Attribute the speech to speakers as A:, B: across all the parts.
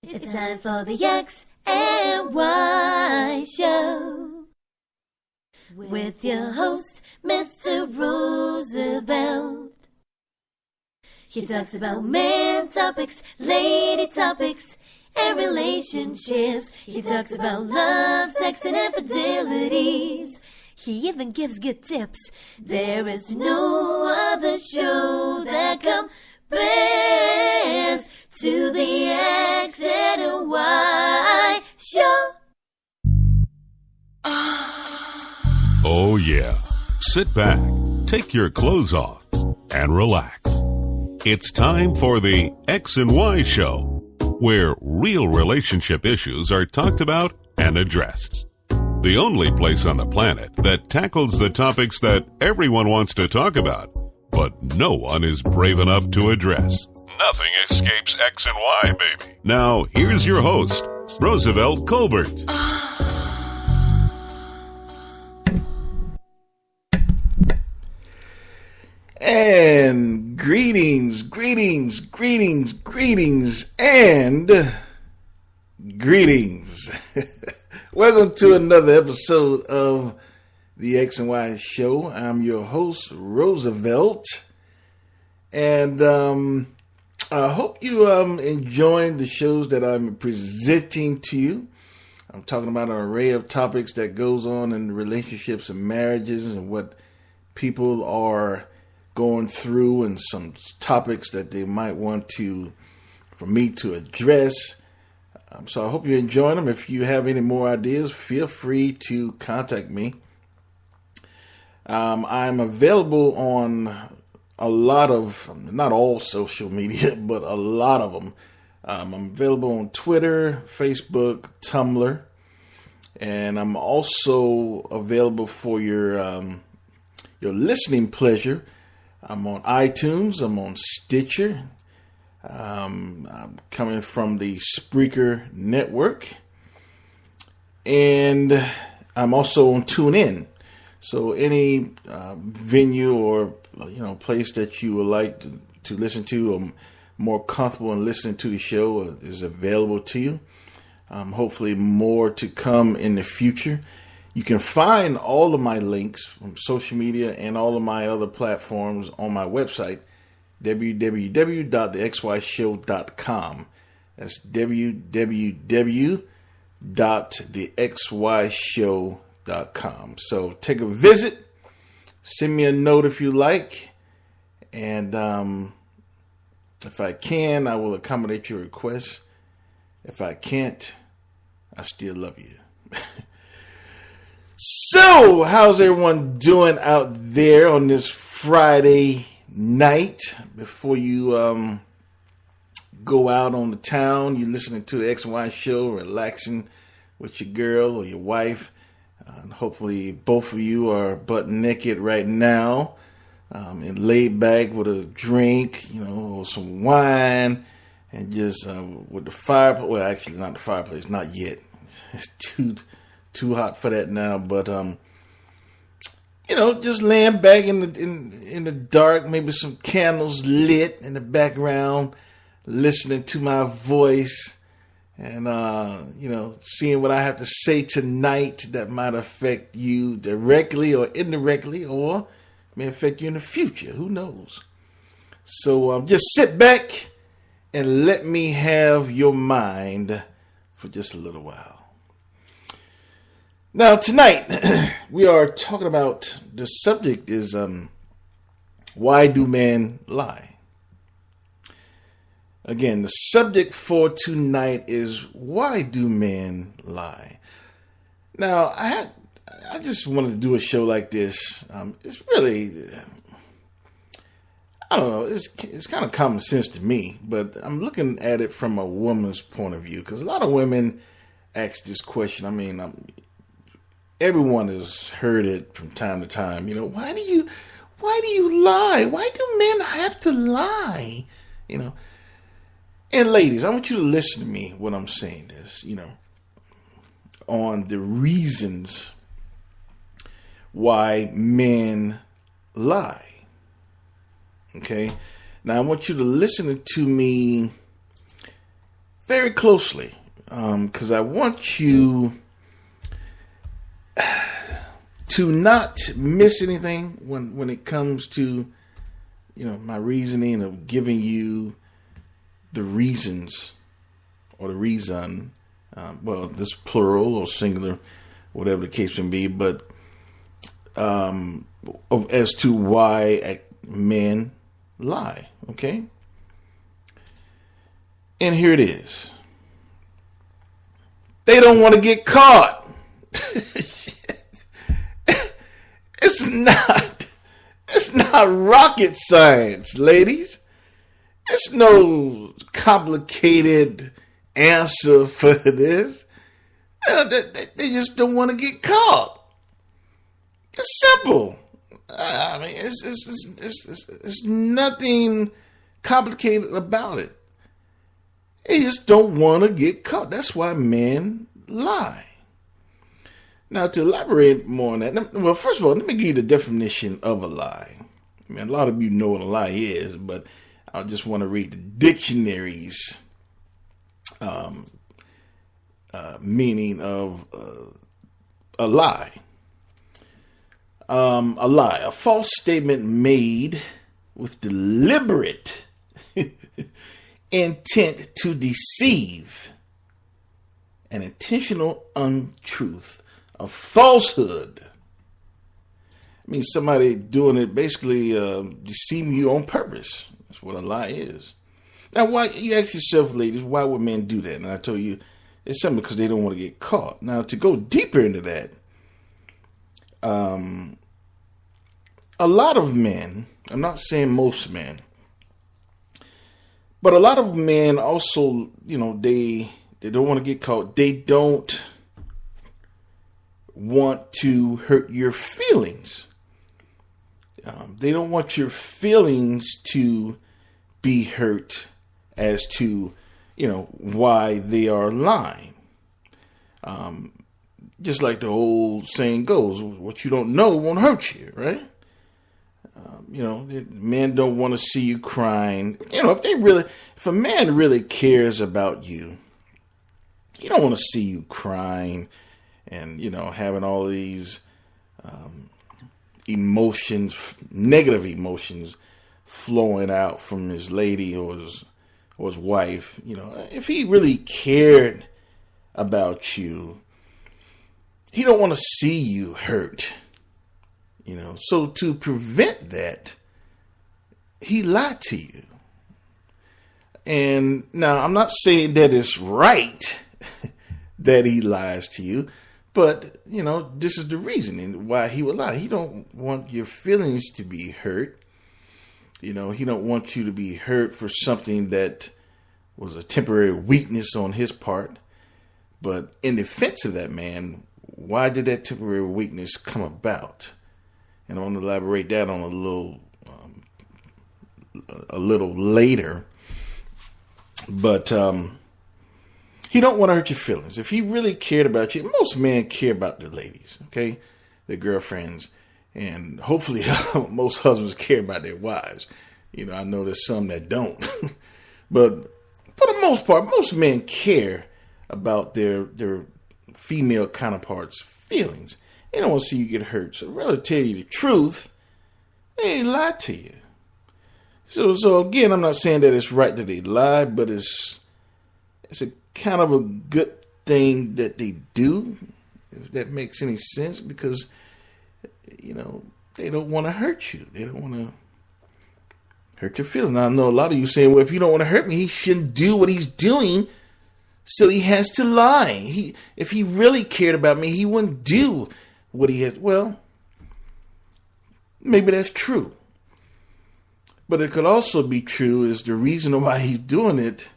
A: It's time for the X and Y Show with your host, Mr. Roosevelt. He talks about man topics, lady topics, and relationships. He talks about love, sex, and infidelities. He even gives good tips. There is no other show that compares to the X and Y Show.
B: Oh yeah. Sit back, take your clothes off, and relax. It's time for the X and Y Show, where real relationship issues are talked about and addressed. The only place on the planet that tackles the topics that everyone wants to talk about, but no one is brave enough to address. Nothing escapes X and Y, baby. Now, here's your host, Roosevelt Colbert.
C: And greetings, and greetings. Welcome to another episode of the X and Y Show. I'm your host, Roosevelt, and I hope you enjoying the shows that I'm presenting to you. I'm talking about an array of topics that goes on in relationships and marriages and what people are going through, and some topics that they might want for me to address. So I hope you're enjoying them. If you have any more ideas, feel free to contact me. I'm available on a lot of, not all social media, but a lot of them. I'm available on Twitter, Facebook, Tumblr, and I'm also available for your listening pleasure. I'm on iTunes, I'm on Stitcher, I'm coming from the Spreaker Network, and I'm also on TuneIn. So any venue or place that you would like to listen to or more comfortable in listening to the show is available to you. Hopefully more to come in the future. You can find all of my links from social media and all of my other platforms on my website, www.thexyshow.com. That's www.thexyshow.com. So take a visit, send me a note if you like, and if I can, I will accommodate your requests. If I can't, I still love you. So, how's everyone doing out there on this Friday night? Before you go out on the town, you're listening to the X and Y Show, relaxing with your girl or your wife. And hopefully both of you are butt naked right now, and laid back with a drink, or some wine, and just with the fireplace. Well, actually, not the fireplace, not yet. It's too hot for that now, but just laying back in the dark, maybe some candles lit in the background, listening to my voice, and seeing what I have to say tonight that might affect you directly or indirectly, or may affect you in the future. Who knows? So just sit back and let me have your mind for just a little while. Now, tonight, we are talking about, the subject is, why do men lie? Again, the subject for tonight is, why do men lie? Now, I just wanted to do a show like this. It's really, I don't know, it's kind of common sense to me, but I'm looking at it from a woman's point of view, because a lot of women ask this question. I mean, everyone has heard it from time to time. Why do you lie? Why do men have to lie? And ladies, I want you to listen to me when I'm saying this, on the reasons why men lie. Okay? Now I want you to listen to me very closely, because I want you to not miss anything when it comes to, my reasoning of giving you the reasons or the reason. This plural or singular, whatever the case may be, but as to why men lie, okay? And here it is. They don't want to get caught. It's not rocket science, ladies. It's no complicated answer for this. They just don't want to get caught. It's simple. I mean, it's nothing complicated about it. They just don't want to get caught. That's why men lie. Now, to elaborate more on that, well, first of all, let me give you the definition of a lie. I mean, a lot of you know what a lie is, but I just want to read the dictionary's meaning of a lie. A lie, a false statement made with deliberate intent to deceive, an intentional untruth, a falsehood. I mean, somebody doing it, basically deceiving you on purpose. That's what a lie is. Now, why, you ask yourself, ladies, why would men do that? And I told you, it's simply because they don't want to get caught. Now, to go deeper into that, a lot of men, I'm not saying most men, but a lot of men also, they don't want to get caught. They don't want to hurt your feelings. They don't want your feelings to be hurt as to, why they are lying. Just like the old saying goes, what you don't know won't hurt you, right? Men don't want to see you crying. If a man really cares about you, he don't want to see you crying and, having all these emotions, negative emotions flowing out from his lady or his wife. If he really cared about you, he don't want to see you hurt. So to prevent that, he lied to you. And now I'm not saying that it's right that he lies to you, but this is the reasoning why he would lie. He don't want your feelings to be hurt. He don't want you to be hurt for something that was a temporary weakness on his part. But in defense of that man, why did that temporary weakness come about? And I want to elaborate that on a little later. But he don't want to hurt your feelings. If he really cared about you, most men care about their ladies, okay, their girlfriends, and hopefully most husbands care about their wives. I know there's some that don't, but for the most part, most men care about their female counterparts' feelings. They don't want to see you get hurt. So rather tell you the truth, they ain't lied to you. So again, I'm not saying that it's right that they lie, but it's a kind of a good thing that they do, if that makes any sense, because they don't want to hurt you. They don't want to hurt your feelings. Now, I know a lot of you saying, well, if you don't want to hurt me, he shouldn't do what he's doing, so he has to lie. If he really cared about me, he wouldn't do what he has. Well, maybe that's true. But it could also be true is the reason why he's doing it,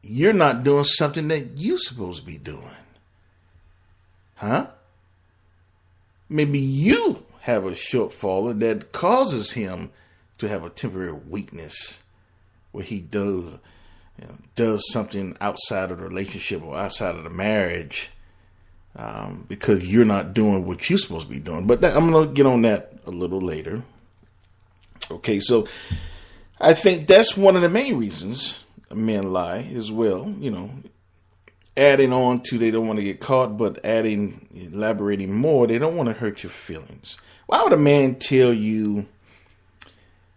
C: you're not doing something that you're supposed to be doing. Huh? Maybe you have a shortfall and that causes him to have a temporary weakness where he does something outside of the relationship or outside of the marriage because you're not doing what you're supposed to be doing. But I'm going to get on that a little later. Okay, so I think that's one of the main reasons men lie as well, adding on to they don't want to get caught, but elaborating more, they don't want to hurt your feelings. Why would a man tell you,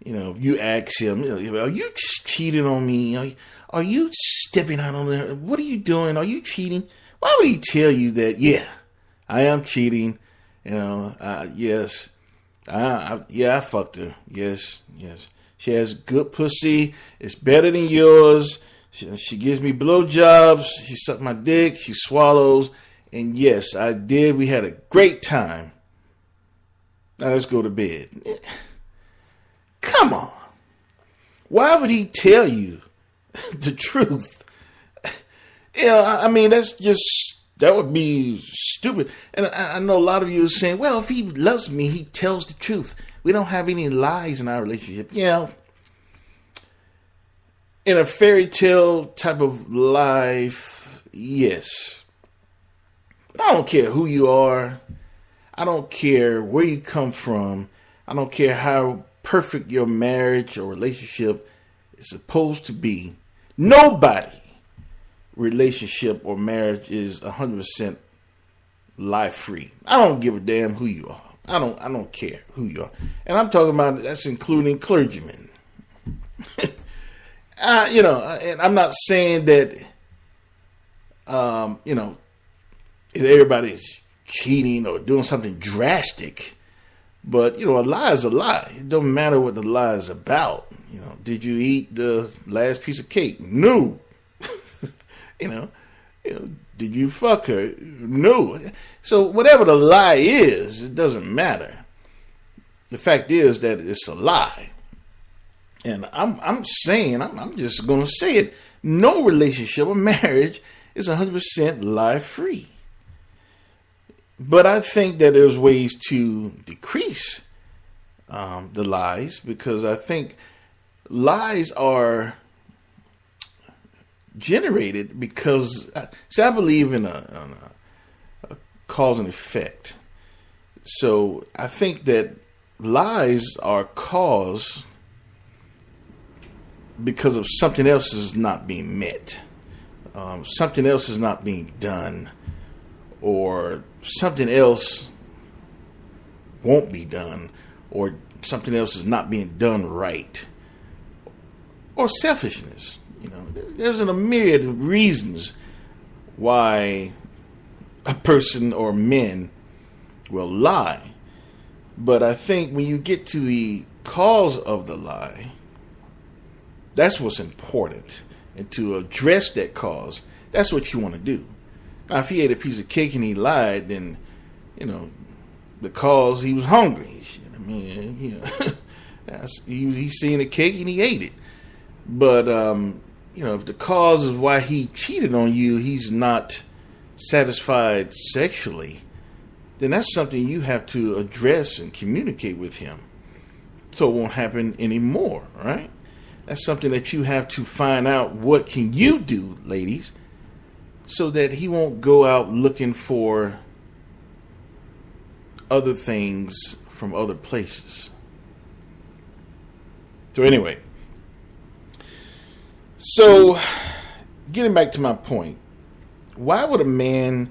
C: you ask him, are you cheating on me? Are you stepping out on there? What are you doing? Are you cheating? Why would he tell you that, yeah, I am cheating? Yes. I fucked her. Yes. She has good pussy. It's better than yours. She gives me blowjobs. She sucked my dick. She swallows. And yes, I did. We had a great time. Now let's go to bed. Come on. Why would he tell you the truth? That would be stupid. And I know a lot of you are saying, well, if he loves me, he tells the truth. We don't have any lies in our relationship. In a fairy tale type of life, yes. But I don't care who you are. I don't care where you come from. I don't care how perfect your marriage or relationship is supposed to be. Nobody relationship or marriage is 100% lie free. I don't give a damn who you are. I don't care who you are. And I'm talking about, that's including clergymen. And I'm not saying that, everybody's cheating or doing something drastic, but, a lie is a lie. It don't matter what the lie is about. Did you eat the last piece of cake? No. Did you fuck her? No. So whatever the lie is, it doesn't matter. The fact is that it's a lie. And I'm saying, I'm just going to say it. No relationship or marriage is 100% lie free. But I think that there's ways to decrease the lies, because I think lies are generated because, I believe in a cause and effect. So I think that lies are caused because of something else is not being met. Something else is not being done, or something else won't be done, or something else is not being done right, or selfishness. There's a myriad of reasons why a person or men will lie. But I think when you get to the cause of the lie, that's what's important. And to address that cause, that's what you want to do. Now, if he ate a piece of cake and he lied, then, the cause, he was hungry. He's seen a cake and he ate it. But, if the cause of why he cheated on you, he's not satisfied sexually, then that's something you have to address and communicate with him so it won't happen anymore, right? That's something that you have to find out. What can you do, ladies, so that he won't go out looking for other things from other places? So anyway, getting back to my point, why would a man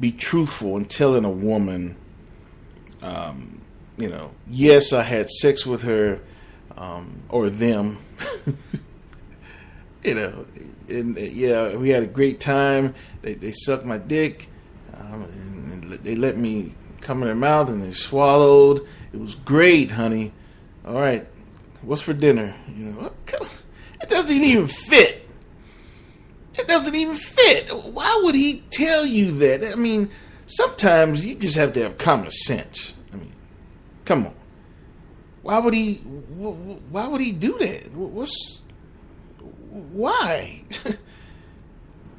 C: be truthful in telling a woman, yes, I had sex with her, or them, and yeah, we had a great time. They sucked my dick, and they let me come in their mouth, and they swallowed. It was great, honey. All right, what's for dinner? It doesn't even fit. It doesn't even fit. Why would he tell you that? Sometimes you just have to have common sense. Come on. Why would he do that? Why?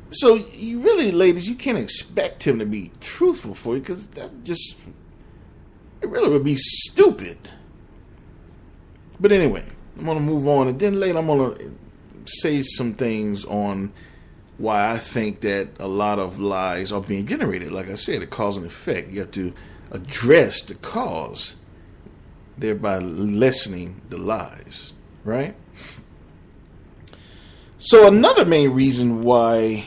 C: So you really, ladies, you can't expect him to be truthful for you, because it really would be stupid. But anyway, I'm going to move on, and then later I'm going to say some things on why I think that a lot of lies are being generated. Like I said, a cause and effect. You have to address the cause, thereby lessening the lies, right? So another main reason why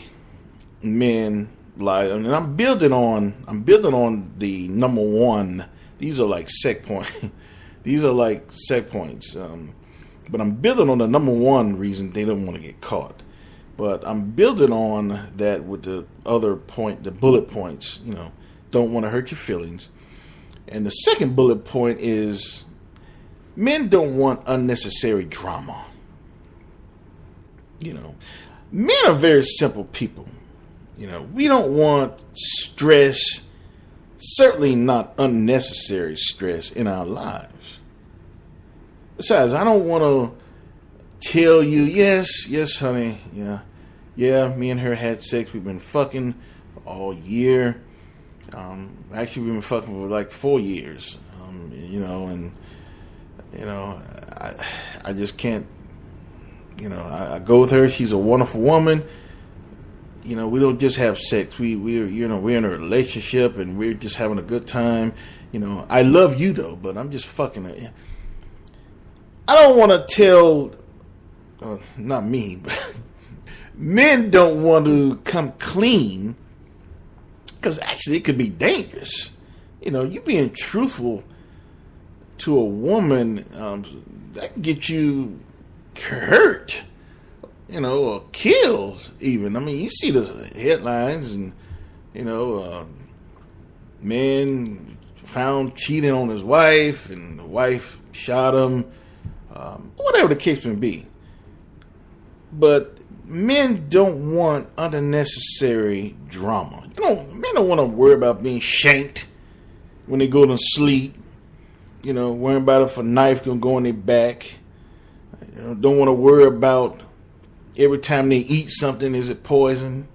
C: men lie, and I'm building on the number one. These are like set points. These are like set points. But I'm building on the number one reason they don't want to get caught. But I'm building on that with the other point, the bullet points. Don't want to hurt your feelings. And the second bullet point is men don't want unnecessary drama. Men are very simple people. We don't want stress, certainly not unnecessary stress in our lives. Besides, I don't want to tell you, yes, honey, yeah, me and her had sex. We've been fucking all year. Actually, we've been fucking for like 4 years. I just can't. I go with her. She's a wonderful woman. We don't just have sex. We're in a relationship and we're just having a good time. I love you though, but I'm just fucking her. I don't want to tell, not me, but men don't want to come clean because actually it could be dangerous. You being truthful to a woman, that can get you hurt, or kills even. I mean, you see the headlines and, man found cheating on his wife and the wife shot him, whatever the case may be. But men don't want unnecessary drama. Men don't want to worry about being shanked when they go to sleep, worrying about if a knife gonna go in their back. Don't want to worry about every time they eat something, is it poison?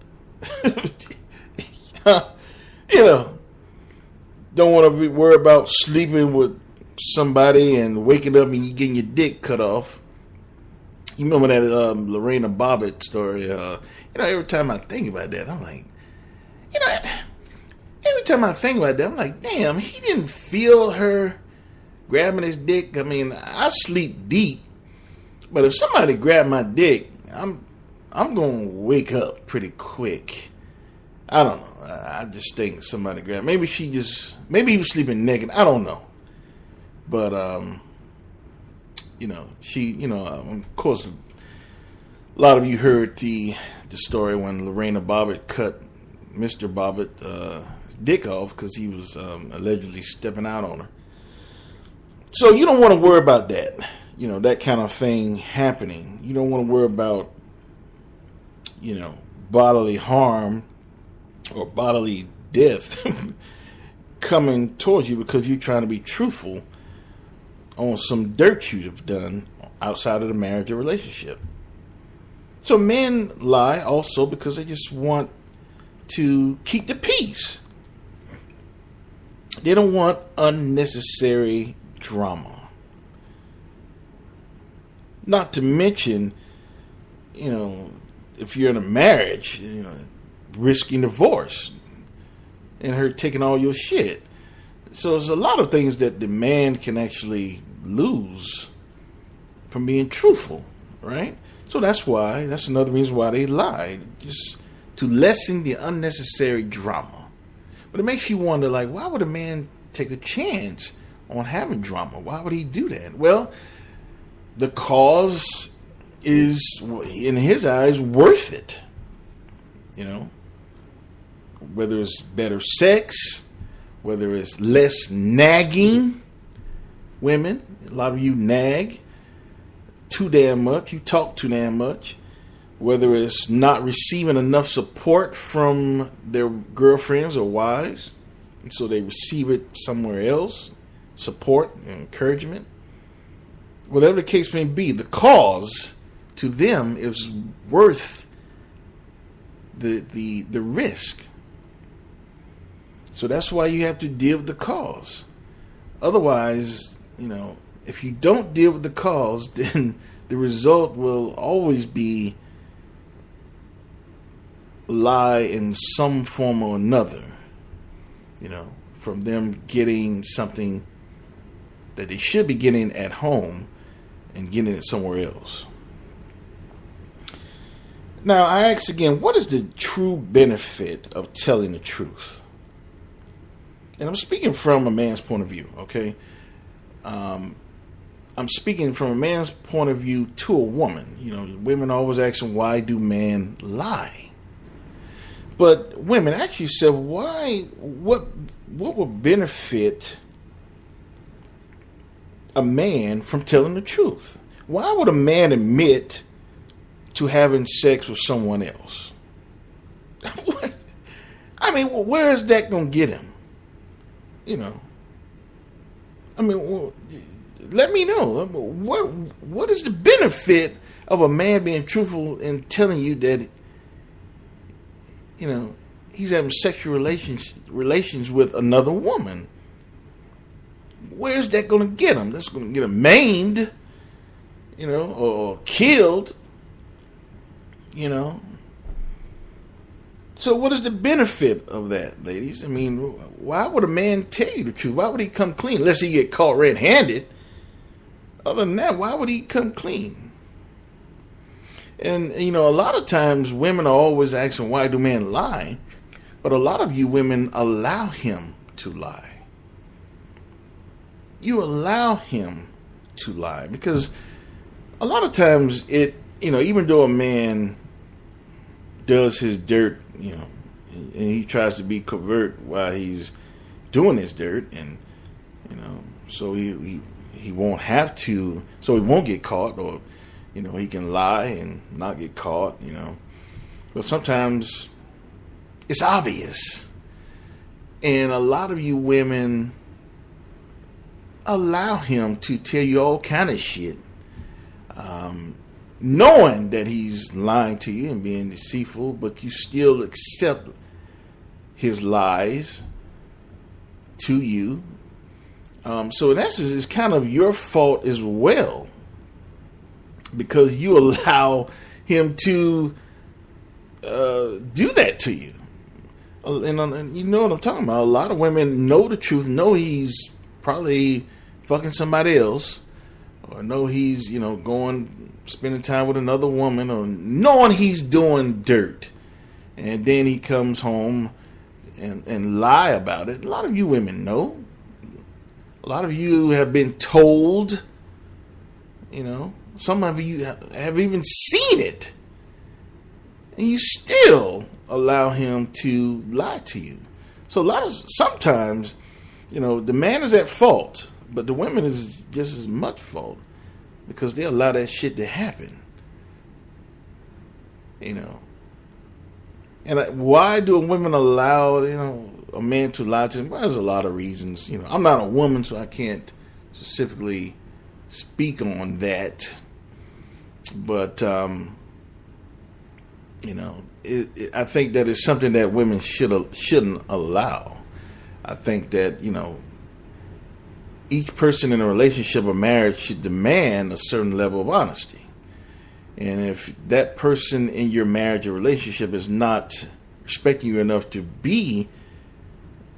C: Don't want to worry about sleeping with somebody and waking up and you getting your dick cut off. You remember that Lorena Bobbitt story? Every time I think about that, I'm like, every time I think about that, I'm like, damn, he didn't feel her grabbing his dick. I mean, I sleep deep. But if somebody grabbed my dick, I'm gonna wake up pretty quick. I don't know. I just think somebody grabbed. Maybe he was sleeping naked. I don't know. But of course, a lot of you heard the story when Lorena Bobbitt cut Mr. Bobbitt's dick off because he was allegedly stepping out on her. So you don't want to worry about that. That kind of thing happening. You don't want to worry about, bodily harm or bodily death coming towards you because you're trying to be truthful on some dirt you've done outside of the marriage or relationship. So men lie also because they just want to keep the peace. They don't want unnecessary drama. Not to mention, if you're in a marriage, risking divorce and her taking all your shit. So there's a lot of things that the man can actually lose from being truthful, right? So that's another reason why they lie, just to lessen the unnecessary drama. But it makes you wonder, like, why would a man take a chance on having drama? Why would he do that? Well, the cause is, in his eyes, worth it. Whether it's better sex, whether it's less nagging. Women, a lot of you nag too damn much. You talk too damn much. Whether it's not receiving enough support from their girlfriends or wives, so they receive it somewhere else, support and encouragement. Whatever the case may be, the cause to them is worth the risk. So that's why you have to deal with the cause. Otherwise, if you don't deal with the cause, then the result will always be lie in some form or another. From them getting something that they should be getting at home and getting it somewhere else. Now, I ask again, what is the true benefit of telling the truth? And I'm speaking from a man's point of view, okay? I'm speaking from a man's point of view to a woman. You know, women always asking, why do men lie? But women, ask yourself, what would benefit a man from telling the truth? Why would a man admit to having sex with someone else? What? I mean, where is that going to get him? You know, I mean, let me know. What is the benefit of a man being truthful and telling you that, you know, he's having sexual relations with another woman? Where's that going to get him? That's going to get him maimed, you know, or killed, you know. So what is the benefit of that, ladies? I mean, why would a man tell you the truth? Why would he come clean? Unless he get caught red-handed. Other than that, why would he come clean? And, you know, a lot of times women are always asking, why do men lie? But a lot of you women allow him to lie. You allow him to lie. Because a lot of times even though a man does his dirt, you know, and he tries to be covert while he's doing his dirt, and, you know, so he won't have to, so he won't get caught, or, you know, he can lie and not get caught, you know. But sometimes it's obvious. And a lot of you women allow him to tell you all kind of shit, knowing that he's lying to you and being deceitful, but you still accept his lies to you. So in essence, it's kind of your fault as well, because you allow him to do that to you. And you know what I'm talking about. A lot of women know the truth, know he's probably fucking somebody else, or know he's, you know, spending time with another woman, or knowing he's doing dirt, and then he comes home and lie about it. A lot of you women know. A lot of you have been told, you know, some of you have even seen it, and you still allow him to lie to you. So sometimes, you know, the man is at fault, but the women is just as much fault, because they allow that shit to happen. You know. And why do women allow, you know, a man to lie to them? Well, there's a lot of reasons. You know, I'm not a woman, so I can't specifically speak on that. But, you know, I think that it's something that women shouldn't allow. I think that, you know, each person in a relationship or marriage should demand a certain level of honesty. And if that person in your marriage or relationship is not respecting you enough to be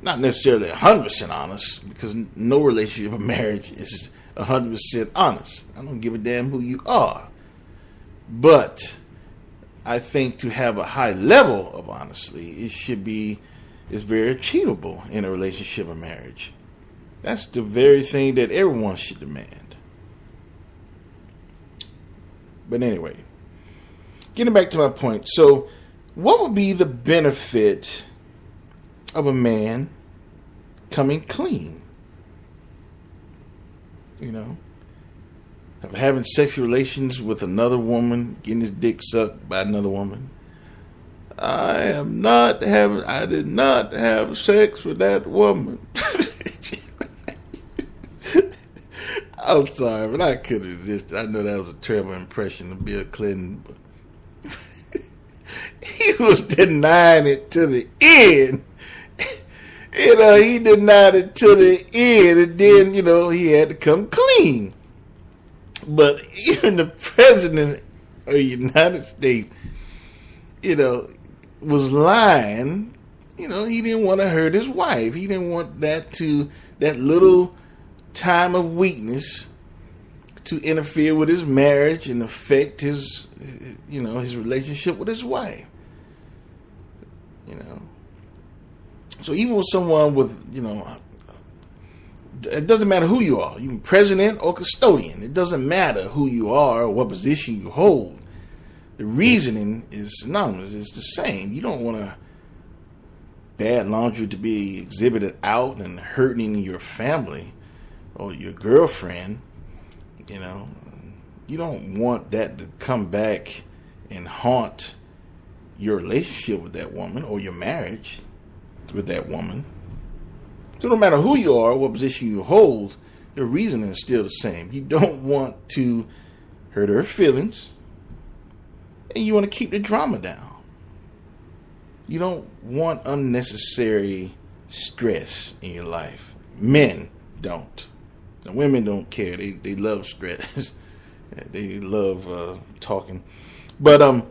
C: not necessarily 100% honest, because no relationship or marriage is 100% honest. I don't give a damn who you are. But I think to have a high level of honesty, it's very achievable in a relationship or marriage. That's the very thing that everyone should demand. But anyway, getting back to my point. So, what would be the benefit of a man coming clean? You know, having sexual relations with another woman, getting his dick sucked by another woman. I did not have sex with that woman. I'm sorry, but I couldn't resist. I know that was a terrible impression of Bill Clinton, but he was denying it to the end. You know, he denied it to the end, and then, you know, he had to come clean. But even the president of the United States, you know, was lying. You know, he didn't want to hurt his wife. He didn't want that little time of weakness to interfere with his marriage and affect his relationship with his wife. So even with someone with, it doesn't matter who you are, even president or custodian. It doesn't matter who you are or what position you hold. The reasoning is synonymous. It's the same. You don't want bad laundry to be exhibited out and hurting your family or your girlfriend. You don't want that to come back and haunt your relationship with that woman or your marriage with that woman. So no matter who you are, what position you hold, the reasoning is still the same. You don't want to hurt her feelings, and you want to keep the drama down. You don't want unnecessary stress in your life. Men don't. The women don't care. They love stress. They love talking. But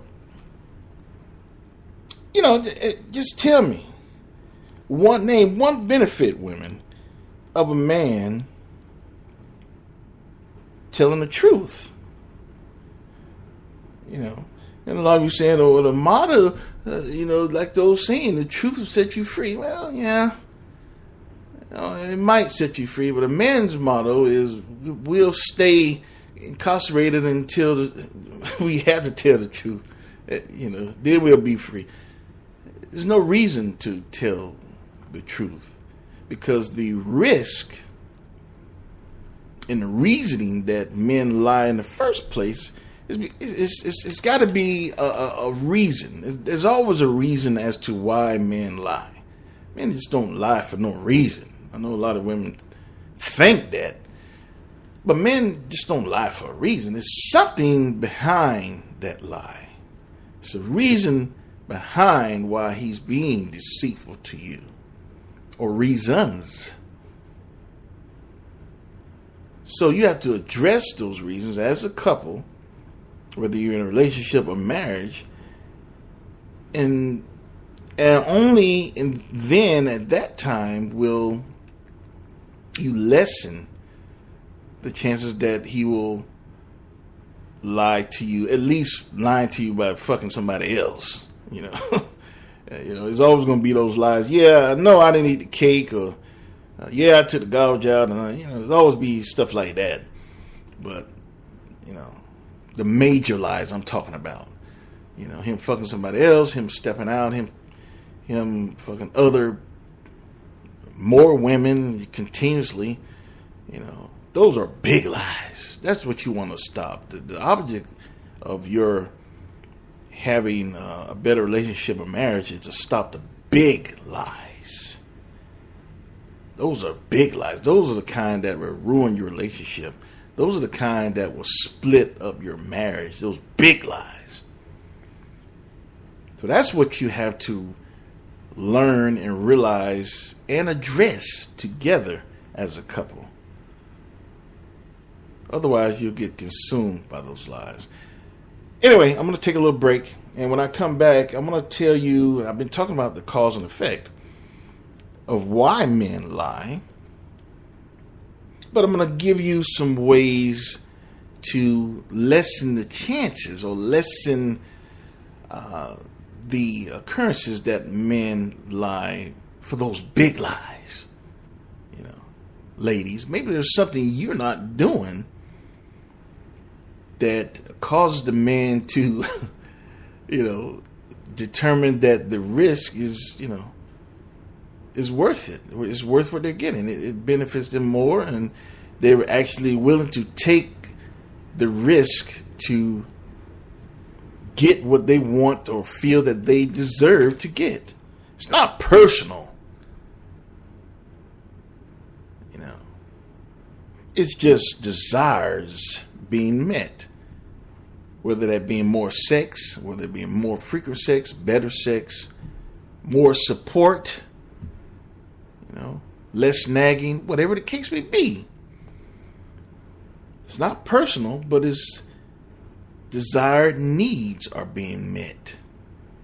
C: just tell me one benefit, women, of a man telling the truth. And a lot of you saying, "Oh, the motto, like those saying, the truth will set you free." Well, yeah, it might set you free, but a man's motto is, "We'll stay incarcerated until we have to tell the truth. Then we'll be free." There's no reason to tell the truth, because the risk and the reasoning that men lie in the first place it's got to be a reason. There's always a reason as to why men lie. Men just don't lie for no reason. I know a lot of women think that, but men just don't lie for a reason. There's something behind that lie. It's a reason behind why he's being deceitful to you, or reasons. So you have to address those reasons as a couple, whether you're in a relationship or marriage, and only then at that time will you lessen the chances that he will lie to you, at least lying to you by fucking somebody else. There's always going to be those lies. Yeah, no, I didn't eat the cake, or yeah, I took the garbage out, and there's always be stuff like that. But the major lies I'm talking about, him fucking somebody else, him stepping out, him fucking more women continuously, those are big lies. That's what you want to stop. The object of your having a better relationship or marriage is to stop the big lies. Those are big lies. Those are the kind that will ruin your relationship. Those are the kind that will split up your marriage. Those big lies. So that's what you have to learn and realize and address together as a couple. Otherwise, you'll get consumed by those lies. Anyway, I'm going to take a little break. And when I come back, I'm going to tell you, I've been talking about the cause and effect of why men lie. But I'm going to give you some ways to lessen the chances, or lessen the occurrences that men lie for those big lies. Ladies, maybe there's something you're not doing that causes the man to, determine that the risk is, is worth it. It's worth what they're getting. It benefits them more, and they were actually willing to take the risk to get what they want or feel that they deserve to get. It's not personal. It's just desires being met. Whether that being more sex, whether it being more frequent sex, better sex, more support, less nagging, whatever the case may be. It's not personal, but it's desired needs are being met.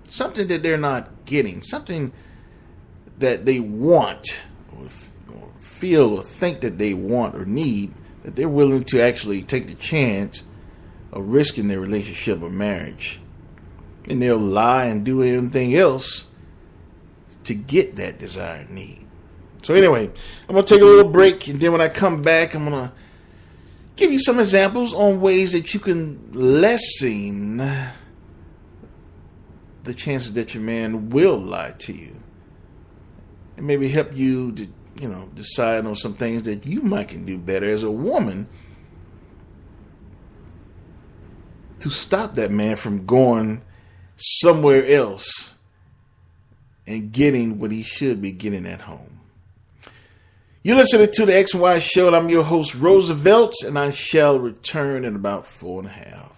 C: Something that they're not getting, something that they want or feel or think that they want or need that they're willing to actually take the chance of risking their relationship or marriage. And they'll lie and do anything else to get that desired need. So anyway, I'm going to take a little break, and then when I come back, I'm going to give you some examples on ways that you can lessen the chances that your man will lie to you. And maybe help you to, decide on some things that you might can do better as a woman to stop that man from going somewhere else and getting what he should be getting at home. You're listening to the X and Y Show, and I'm your host, Roosevelt, and I shall return in about 4.5.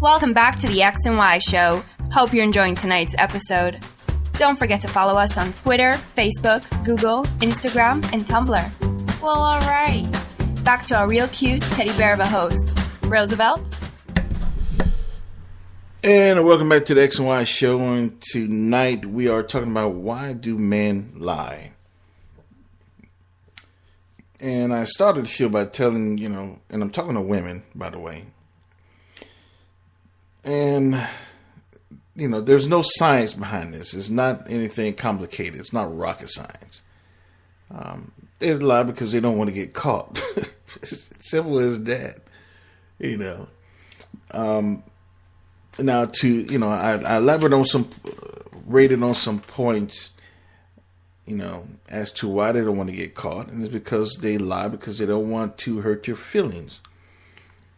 D: Welcome back to the X and Y Show. Hope you're enjoying tonight's episode. Don't forget to follow us on Twitter, Facebook, Google, Instagram, and Tumblr. Well, alright. Back to our real cute teddy bear of a host, Roosevelt.
C: And welcome back to the X and Y Show. And tonight we are talking about why do men lie? And I started the show by telling, and I'm talking to women, by the way. And, there's no science behind this. It's not anything complicated. It's not rocket science. They lie because they don't want to get caught. It's simple as that, Now, I elaborated rated on some points, as to why they don't want to get caught. And it's because they lie because they don't want to hurt your feelings.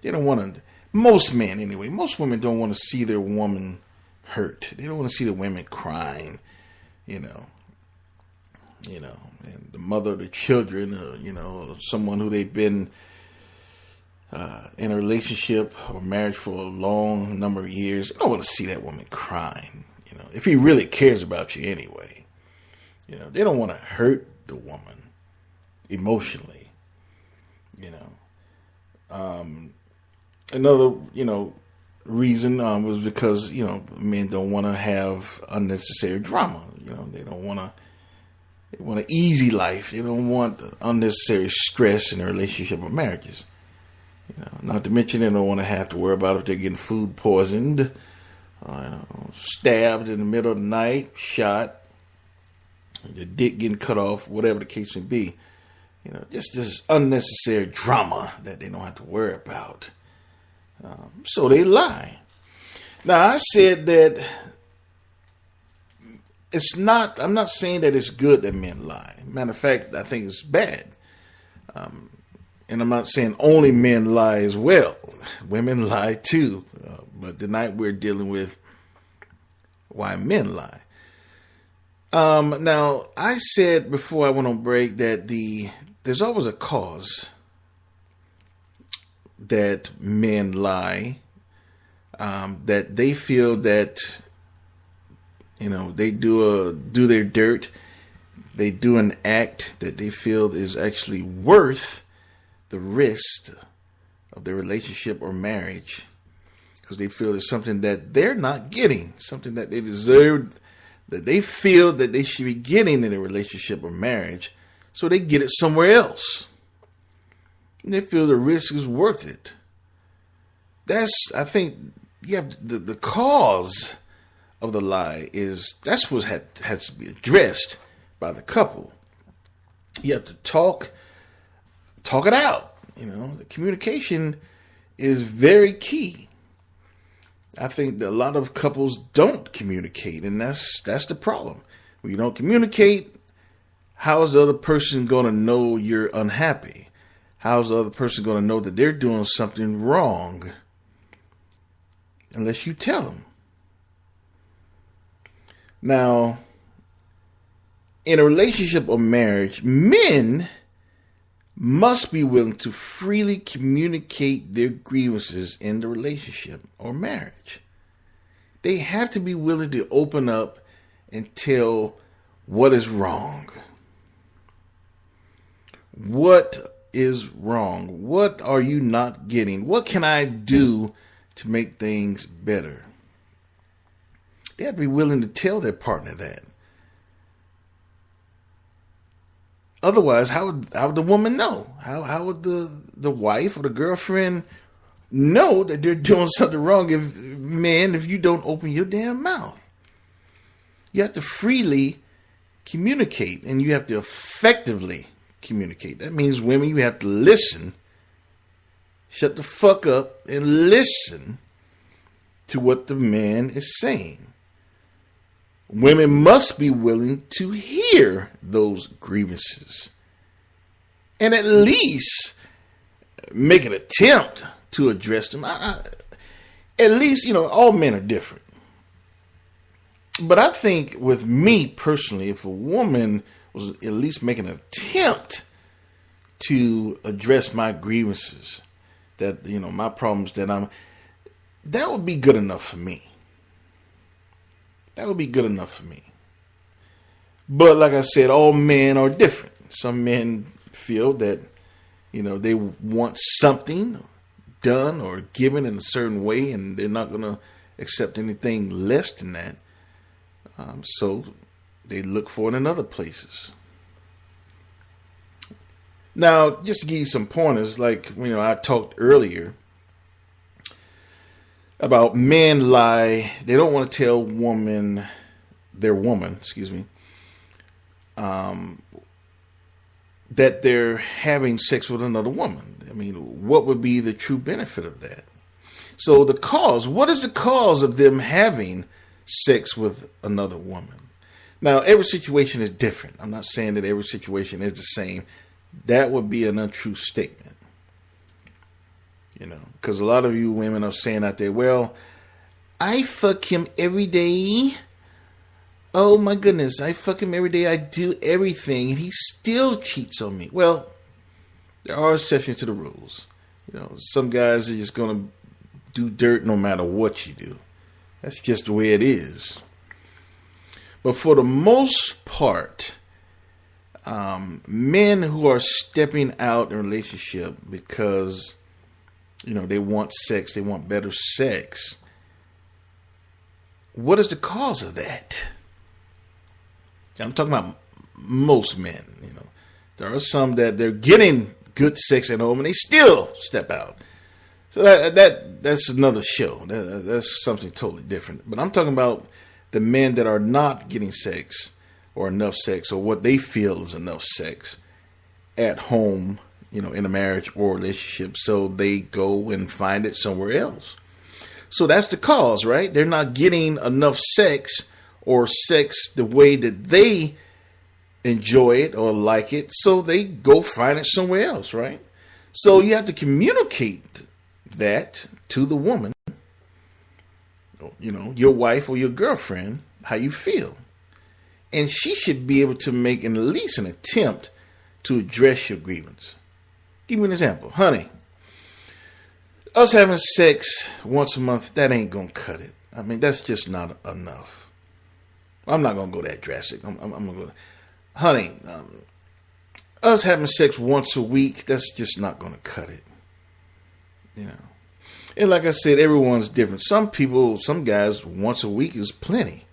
C: They don't want to, most men anyway, most women don't want to see their woman hurt. They don't want to see the women crying, and the mother of the children, someone who they've been in a relationship or marriage for a long number of years. I don't want to see that woman crying, if he really cares about you anyway. They don't want to hurt the woman emotionally, Another, reason was because, men don't want to have unnecessary drama. They don't want to. They want an easy life. They don't want unnecessary stress in their relationship or marriages. Not to mention they don't want to have to worry about if they're getting food poisoned, stabbed in the middle of the night, shot, the dick getting cut off, whatever the case may be. Just this unnecessary drama that they don't have to worry about. So they lie. Now, I said that I'm not saying that it's good that men lie. Matter of fact, I think it's bad. And I'm not saying only men lie as well. Women lie too. But tonight we're dealing with why men lie. Now, I said before I went on break that there's always a cause that men lie, that they feel that, they do their dirt, they do an act that they feel is actually worth the risk of their relationship or marriage, because they feel it's something that they're not getting, something that they deserve, that they feel that they should be getting in a relationship or marriage, so they get it somewhere else. And they feel the risk is worth it. I think, the cause of the lie that's what has to be addressed by the couple. You have to talk it out. The communication is very key. I think that a lot of couples don't communicate, and that's the problem. When you don't communicate, how is the other person going to know you're unhappy? How is the other person going to know that they're doing something wrong? Unless you tell them. Now, in a relationship or marriage, men must be willing to freely communicate their grievances in the relationship or marriage. They have to be willing to open up and tell what is wrong. What is wrong? What are you not getting? What can I do to make things better? They have to be willing to tell their partner that. Otherwise, how would the woman know? How would the wife or the girlfriend know that they're doing something wrong if you don't open your damn mouth? You have to freely communicate, and you have to effectively communicate. That means, women, you have to listen. Shut the fuck up and listen to what the man is saying. Women must be willing to hear those grievances and at least make an attempt to address them. At least, all men are different. But I think with me personally, if a woman was at least making an attempt to address my grievances, that, my problems that that would be good enough for me. That would be good enough for me. But like I said, all men are different. Some men feel that, they want something done or given in a certain way, and they're not going to accept anything less than that. So they look for it in other places. Now, just to give you some pointers, like, I talked earlier about men lie. They don't want to tell their woman, that they're having sex with another woman. I mean, what would be the true benefit of that? So what is the cause of them having sex with another woman? Now, every situation is different. I'm not saying that every situation is the same. That would be an untrue statement. Because a lot of you women are saying out there, well, I fuck him every day. Oh my goodness, I fuck him every day. I do everything, and he still cheats on me. Well, there are exceptions to the rules. Some guys are just going to do dirt no matter what you do. That's just the way it is. But for the most part, men who are stepping out in a relationship because, they want sex, they want better sex. What is the cause of that? I'm talking about most men. There are some that they're getting good sex at home and they still step out. So that's another show. That's something totally different. But I'm talking about the men that are not getting sex or enough sex or what they feel is enough sex at home, in a marriage or relationship. So they go and find it somewhere else. So that's the cause, right? They're not getting enough sex or sex the way that they enjoy it or like it. So they go find it somewhere else, right? So you have to communicate that to the woman, your wife or your girlfriend, how you feel. And she should be able to make at least an attempt to address your grievance. Give me an example. Honey, us having sex once a month, that ain't going to cut it. I mean, that's just not enough. I'm not going to go that drastic. I'm going to go, honey, us having sex once a week, that's just not going to cut it. And like I said, everyone's different. Some guys, once a week is plenty.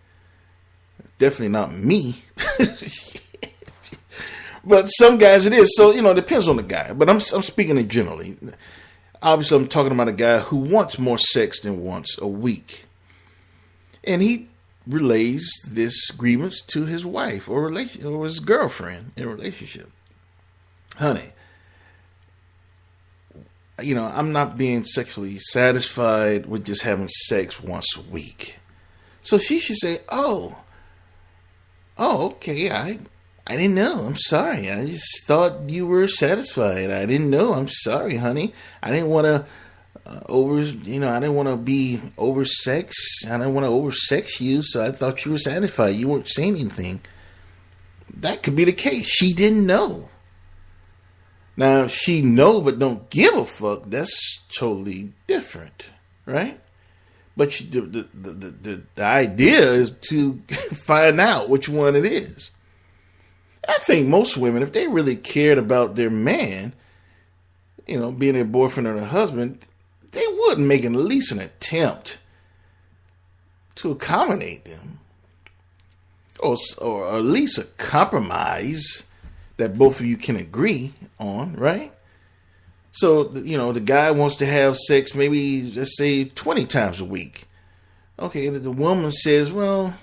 C: Definitely not me. But some guys it is. So, it depends on the guy. But I'm speaking in generally. Obviously, I'm talking about a guy who wants more sex than once a week. And he relays this grievance to his wife or his girlfriend in a relationship. Honey, I'm not being sexually satisfied with just having sex once a week. So she should say, oh, okay, I didn't know. I'm sorry. I just thought you were satisfied. I didn't know. I'm sorry, honey. I didn't want to I didn't want to be oversexed. I didn't want to oversex you, so I thought you were satisfied. You weren't saying anything. That could be the case. She didn't know. Now, if she know but don't give a fuck, that's totally different, right? But the idea is to find out which one it is. I think most women, if they really cared about their man, being their boyfriend or their husband, they would make at least an attempt to accommodate them. Or at least a compromise that both of you can agree on, right? So, the guy wants to have sex maybe, let's say, 20 times a week. Okay, the woman says, well,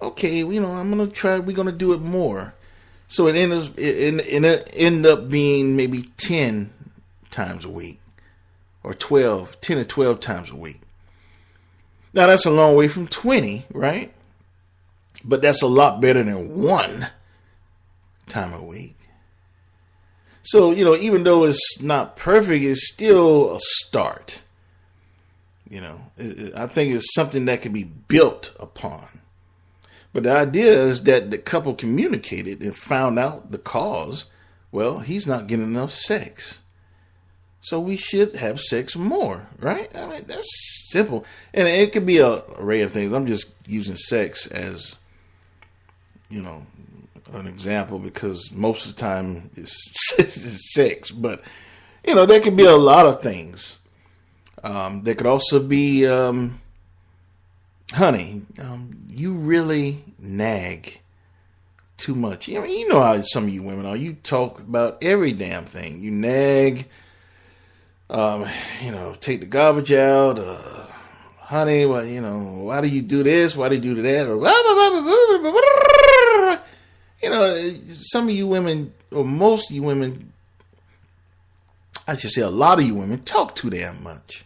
C: okay, I'm going to try, we're going to do it more. So it end up being maybe 10 times a week or 10 or 12 times a week. Now, that's a long way from 20, right? But that's a lot better than 1 time a week. So, even though it's not perfect, it's still a start. I think it's something that can be built upon. But the idea is that the couple communicated and found out the cause. Well, he's not getting enough sex. So we should have sex more, right? I mean, that's simple. And it could be an array of things. I'm just using sex as, an example because most of the time it's sex. But, there could be a lot of things. There could also be, honey, you really nag too much. You know how some of you women are. You talk about every damn thing. You nag, take the garbage out, honey, well, why do you do this? Why do you do that? Some of you women, or most of you women, I should say a lot of you women, talk too damn much.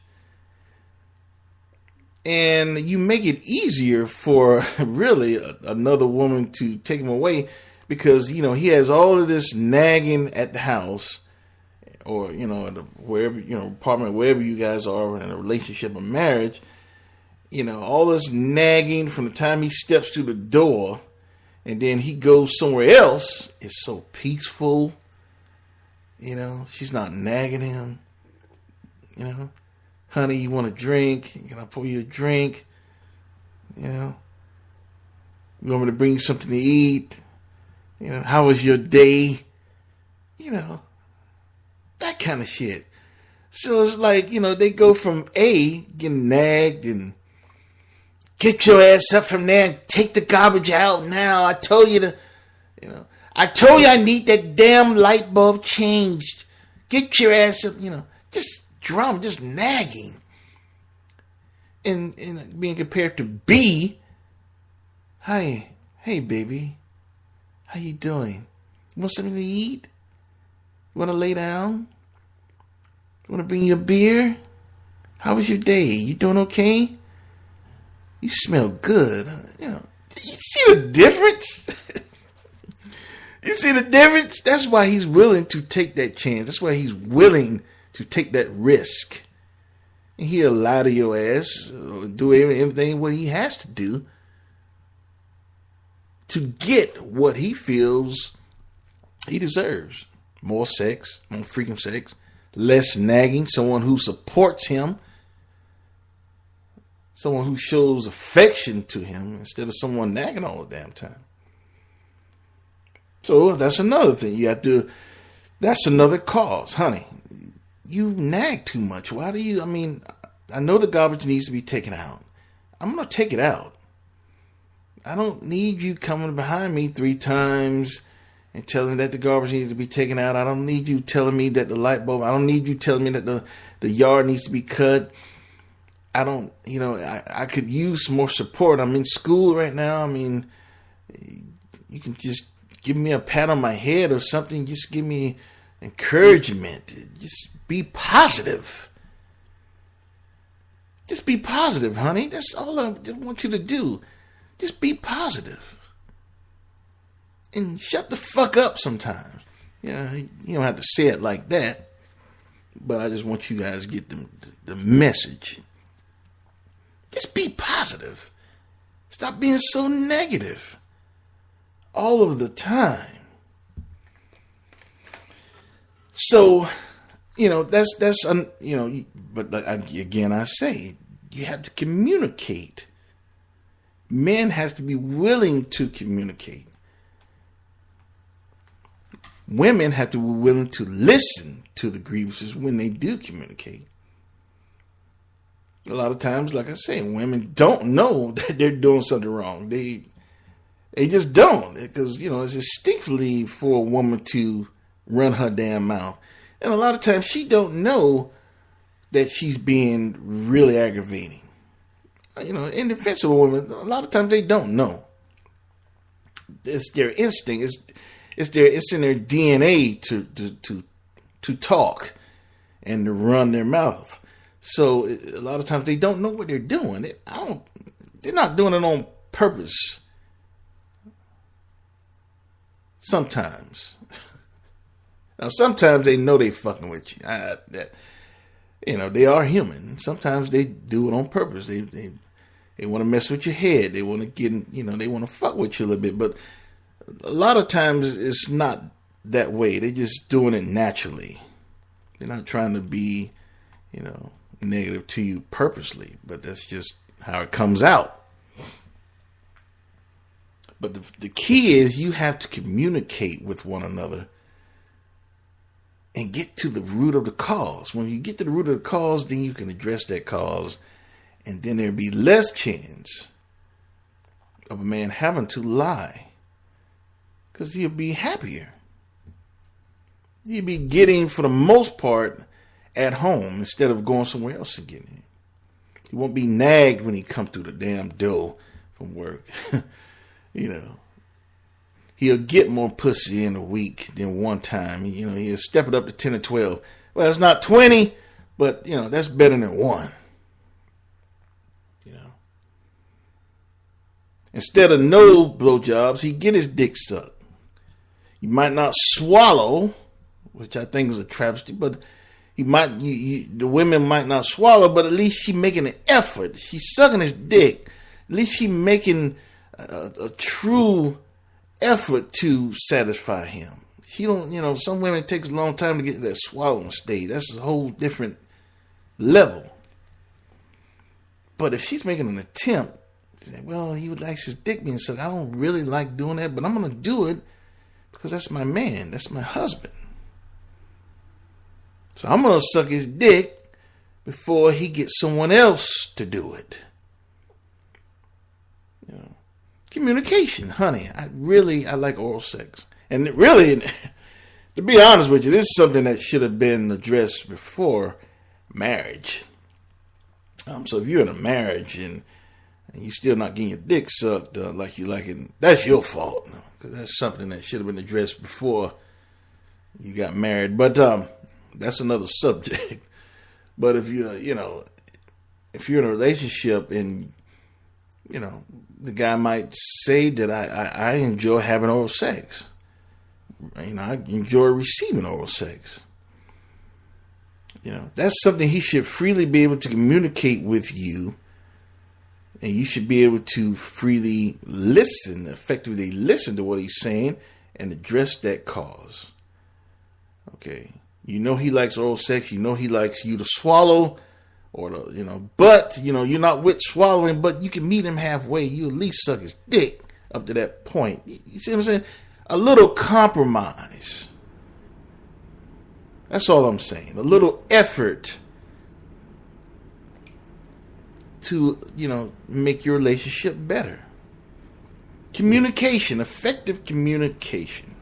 C: And you make it easier for really another woman to take him away because, he has all of this nagging at the house or, wherever, apartment, wherever you guys are in a relationship or marriage, all this nagging from the time he steps through the door and then he goes somewhere else. It's so peaceful. She's not nagging him, honey, you want a drink? Can I pour you a drink? You want me to bring you something to eat? How was your day? That kind of shit. So it's like, they go from A, getting nagged and get your ass up from there and take the garbage out now. I told you I told you I need that damn light bulb changed. Get your ass up, just drama, just nagging. And being compared to B, hey baby, how you doing? You want something to eat? You want to lay down? You want to bring you a beer? How was your day? You doing okay? You smell good. You see the difference? You see the difference? That's why he's willing to take that chance. That's why he's willing to take that risk. And he'll lie to your ass, do everything what he has to do to get what he feels he deserves. More sex, more freaking sex, less nagging, someone who supports him, someone who shows affection to him instead of someone nagging all the damn time. So that's another thing. That's another cause, honey. You nag too much. Why do you, I know the garbage needs to be taken out. I'm going to take it out. I don't need you coming behind me 3 times and telling that the garbage needs to be taken out. I don't need you telling me that the light bulb, I don't need you telling me that the yard needs to be cut. I don't, I could use some more support. I'm in school right now. You can just give me a pat on my head or something. Just give me encouragement. Just be positive. Just be positive, honey. That's all I want you to do. Just be positive. And shut the fuck up sometimes. You don't have to say it like that. But I just want you guys to get the message. Just be positive. Stop being so negative. All of the time. So, but again, I say, you have to communicate. Men has to be willing to communicate. Women have to be willing to listen to the grievances when they do communicate. A lot of times, like I say, women don't know that they're doing something wrong. They just don't, because, it's instinctively for a woman to run her damn mouth. And a lot of times she don't know that she's being really aggravating. In defense of a woman, a lot of times they don't know. It's their instinct. It's in their DNA to talk and to run their mouth. So a lot of times they don't know what they're doing. They're not doing it on purpose. Sometimes. Now, sometimes they know they fucking with you. They are human. Sometimes they do it on purpose. They want to mess with your head. They want to get, they want to fuck with you a little bit. But a lot of times it's not that way. They're just doing it naturally. They're not trying to be, negative to you purposely, but that's just how it comes out. But the key is you have to communicate with one another and get to the root of the cause. When you get to the root of the cause, then you can address that cause, and then there'll be less chance of a man having to lie, because he'll be happier. He'll be getting, for the most part, at home instead of going somewhere else to get it. He won't be nagged when he comes through the damn door from work. He'll get more pussy in a week than one time. He'll step it up to 10 or 12. Well, it's not 20, but, that's better than one. Instead of no blowjobs, he get his dick sucked. He might not swallow, which I think is a travesty, but the women might not swallow, but at least she making an effort. She's sucking his dick. At least she making a true effort to satisfy him. She don't, some women it takes a long time to get to that swallowing stage. That's a whole different level. But if she's making an attempt, well, he would like his dick being sucked. I don't really like doing that, but I'm going to do it because that's my man. That's my husband. So I'm going to suck his dick before he gets someone else to do it. Communication, honey. I like oral sex. And really, to be honest with you, this is something that should have been addressed before marriage. So if you're in a marriage and you're still not getting your dick sucked like you like it, that's your fault. Because that's something that should have been addressed before you got married. But that's another subject. But if you're in a relationship and, the guy might say that I enjoy having oral sex. I enjoy receiving oral sex. That's something he should freely be able to communicate with you. And you should be able to freely effectively listen to what he's saying and address that cause. Okay. He likes oral sex. He likes you to swallow but, you're not with swallowing, but you can meet him halfway. You at least suck his dick up to that point. You see what I'm saying? A little compromise. That's all I'm saying. A little effort to, make your relationship better. Communication, effective communication.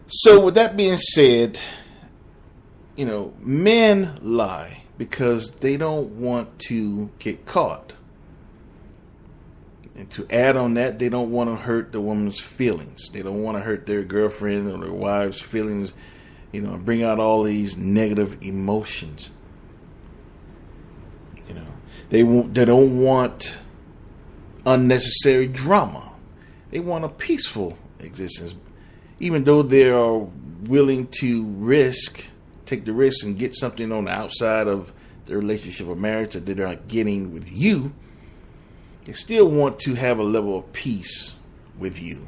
C: So with that being said, men lie because they don't want to get caught. And to add on that, they don't want to hurt the woman's feelings. They don't want to hurt their girlfriend or their wife's feelings, and bring out all these negative emotions. They don't want unnecessary drama. They want a peaceful existence. Even though they are willing to take the risk and get something on the outside of their relationship or marriage that they're not getting with you, they still want to have a level of peace with you.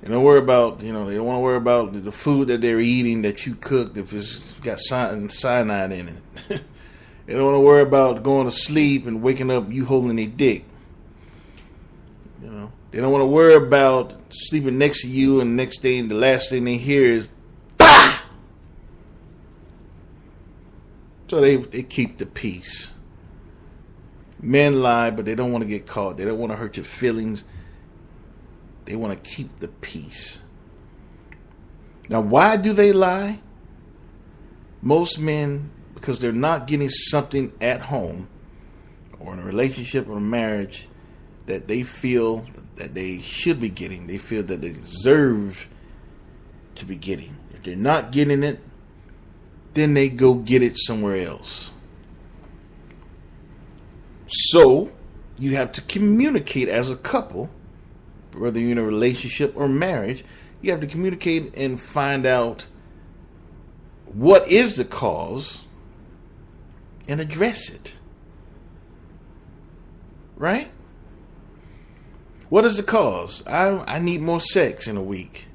C: They don't worry about, they don't want to worry about the food that they're eating that you cooked if it's got cyanide in it. They don't want to worry about going to sleep and waking up you holding their dick. They don't want to worry about sleeping next to you and the next day the last thing they hear is bah! So they keep the peace. Men lie, but they don't want to get caught. They don't want to hurt your feelings. They want to keep the peace. Now, why do they lie? Most men, because they're not getting something at home or in a relationship or a marriage that they feel that they should be getting. They feel that they deserve to be getting. If they're not getting it, then they go get it somewhere else. So, you have to communicate as a couple, whether you're in a relationship or marriage. You have to communicate and find out what is the cause and address it. Right? What is the cause? I need more sex in a week.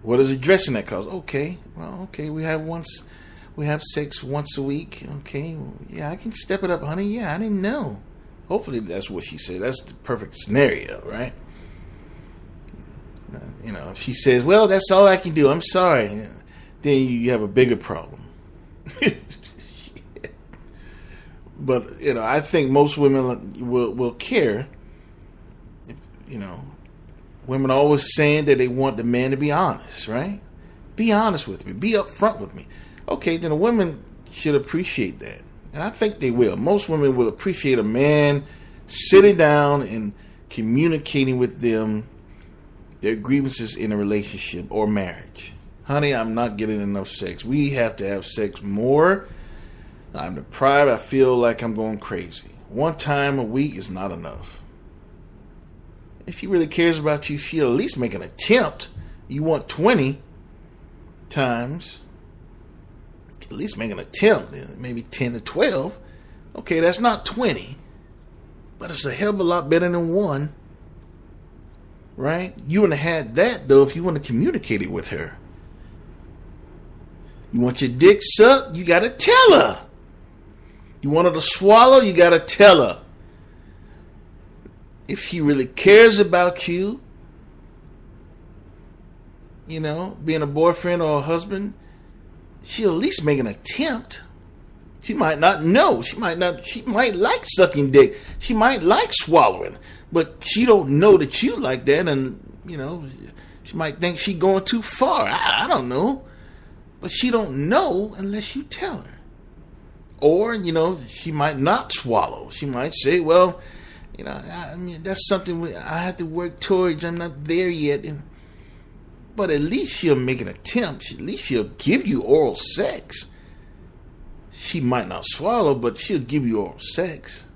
C: What is addressing that cause? Okay, well, okay, we have sex once a week. Okay, yeah, I can step it up, honey. Yeah, I didn't know. Hopefully that's what she said. That's the perfect scenario, right? If she says, well, that's all I can do, I'm sorry, then you have a bigger problem. But, I think most women will care. Women are always saying that they want the man to be honest, right? Be honest with me. Be upfront with me. Okay, then a woman should appreciate that. And I think they will. Most women will appreciate a man sitting down and communicating with them their grievances in a relationship or marriage. Honey, I'm not getting enough sex. We have to have sex more. I'm deprived. I feel like I'm going crazy. One time a week is not enough. If she really cares about you, she'll at least make an attempt. You want 20 times. At least make an attempt. Maybe 10 to 12. Okay, that's not 20. But it's a hell of a lot better than one. Right? You wouldn't have had that, though, if you want to communicate it with her. You want your dick sucked? You got to tell her. You want her to swallow? You got to tell her. If she really cares about you, being a boyfriend or a husband, she'll at least make an attempt. She might not know. She might like sucking dick. She might like swallowing. But she don't know that you like that. And, she might think she going too far. I don't know. But she don't know unless you tell her. Or, she might not swallow. She might say, well, that's something I have to work towards. I'm not there yet. But at least she'll make an attempt. At least she'll give you oral sex. She might not swallow, but she'll give you oral sex.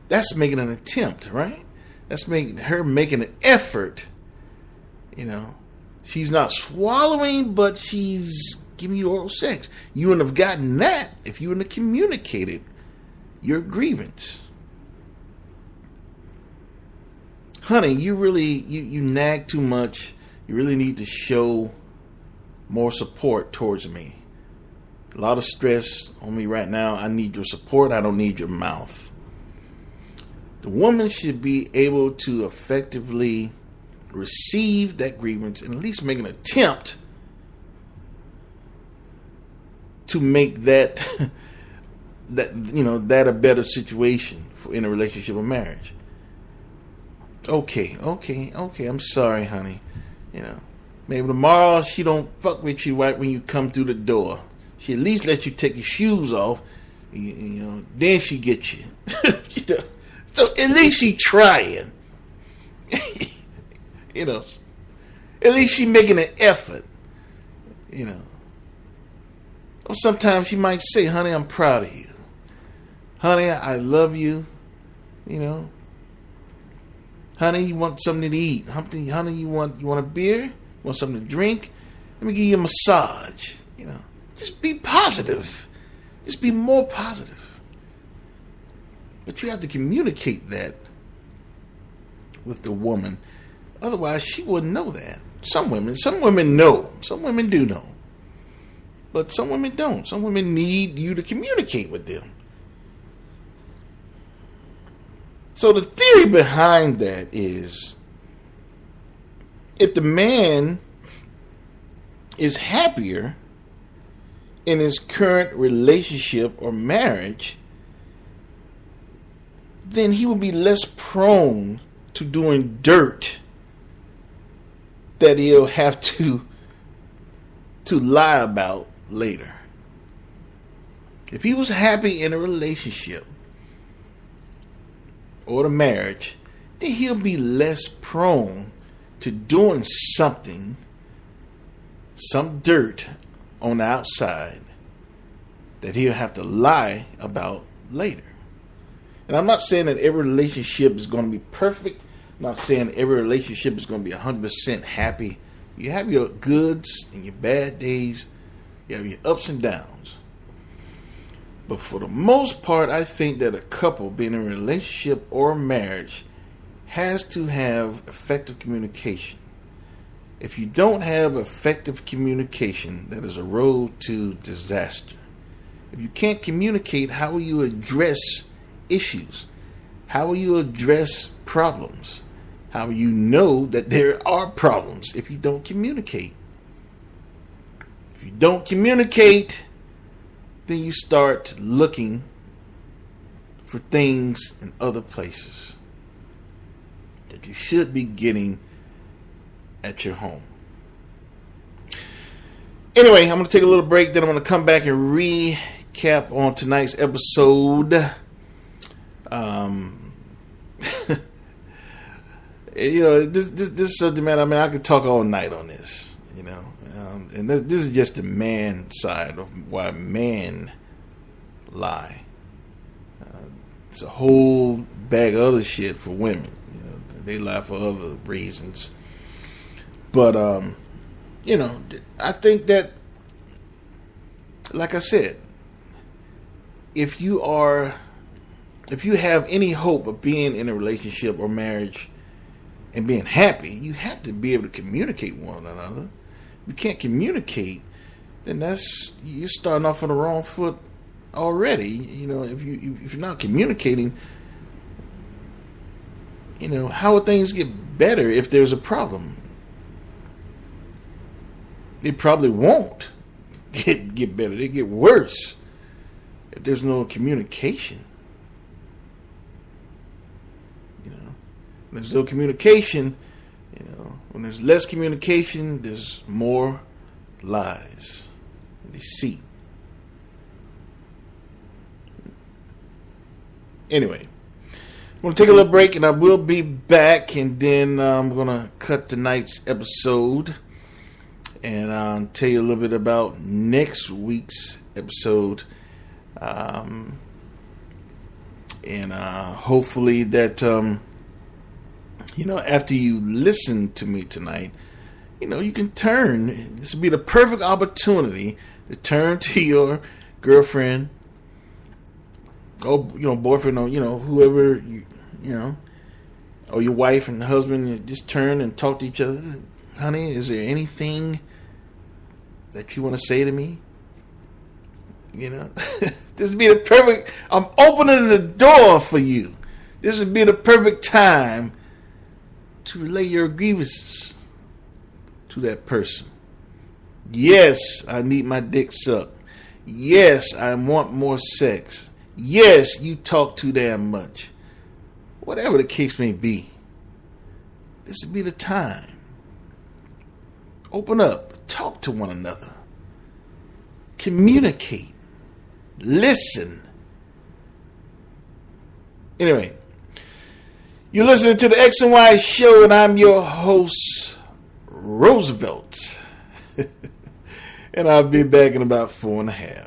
C: That's making an attempt, right? That's making an effort. She's not swallowing, but she's giving you oral sex. You wouldn't have gotten that if you wouldn't have communicated your grievance. Honey, you really, you nag too much. You really need to show more support towards me. A lot of stress on me right now. I need your support. I don't need your mouth. The woman should be able to effectively receive that grievance and at least make an attempt to make that a better situation in a relationship or marriage. Okay, I'm sorry, honey. Maybe tomorrow she don't fuck with you right when you come through the door. She at least let you take your shoes off. Then she get you. So at least she trying. At least she making an effort. Or sometimes she might say, honey, I'm proud of you. Honey, I love you. Honey, you want something to eat? Honey, you want a beer? You want something to drink? Let me give you a massage. Just be positive. Just be more positive. But you have to communicate that with the woman. Otherwise, she wouldn't know that. Some women know. Some women do know. But some women don't. Some women need you to communicate with them. So the theory behind that is, if the man is happier in his current relationship or marriage, then he will be less prone to doing dirt that he'll have to lie about later. If he was happy in a relationship or the marriage, then he'll be less prone to doing some dirt on the outside that he'll have to lie about later. And I'm not saying that every relationship is going to be perfect. I'm not saying every relationship is going to be 100% happy. You have your goods and your bad days. You have your ups and downs. But for the most part, I think that a couple being in a relationship or a marriage has to have effective communication. If you don't have effective communication, that is a road to disaster. If you can't communicate, how will you address issues? How will you address problems? How will you know that there are problems if you don't communicate? If you don't communicate, then you start looking for things in other places that you should be getting at your home. Anyway, I'm going to take a little break, then I'm going to come back and recap on tonight's episode. This subject matter, I mean, I could talk all night on this, and this is just the man side of why men lie. It's a whole bag of other shit for women. They lie for other reasons. But, I think that, like I said, if you have any hope of being in a relationship or marriage and being happy, you have to be able to communicate with one another. If you can't communicate, then you're starting off on the wrong foot already. If you're not communicating, how will things get better if there's a problem? They probably won't get better. They get worse if there's no communication. When there's no communication, when there's less communication, there's more lies and deceit. Anyway, I'm going to take a little break and I will be back, and then I'm going to cut tonight's episode and tell you a little bit about next week's episode. And hopefully that, after you listen to me tonight, you can turn. This will be the perfect opportunity to turn to your girlfriend, or boyfriend, or whoever or your wife and husband. And just turn and talk to each other. Honey, is there anything that you want to say to me? This would be the perfect. I'm opening the door for you. This would be the perfect time to relay your grievances to that person. Yes, I need my dick sucked. Yes, I want more sex. Yes, you talk too damn much. Whatever the case may be, this would be the time. Open up. Talk to one another. Communicate. Listen. Anyway, you're listening to the X and Y Show, and I'm your host, Roosevelt. And I'll be back in about 4.5.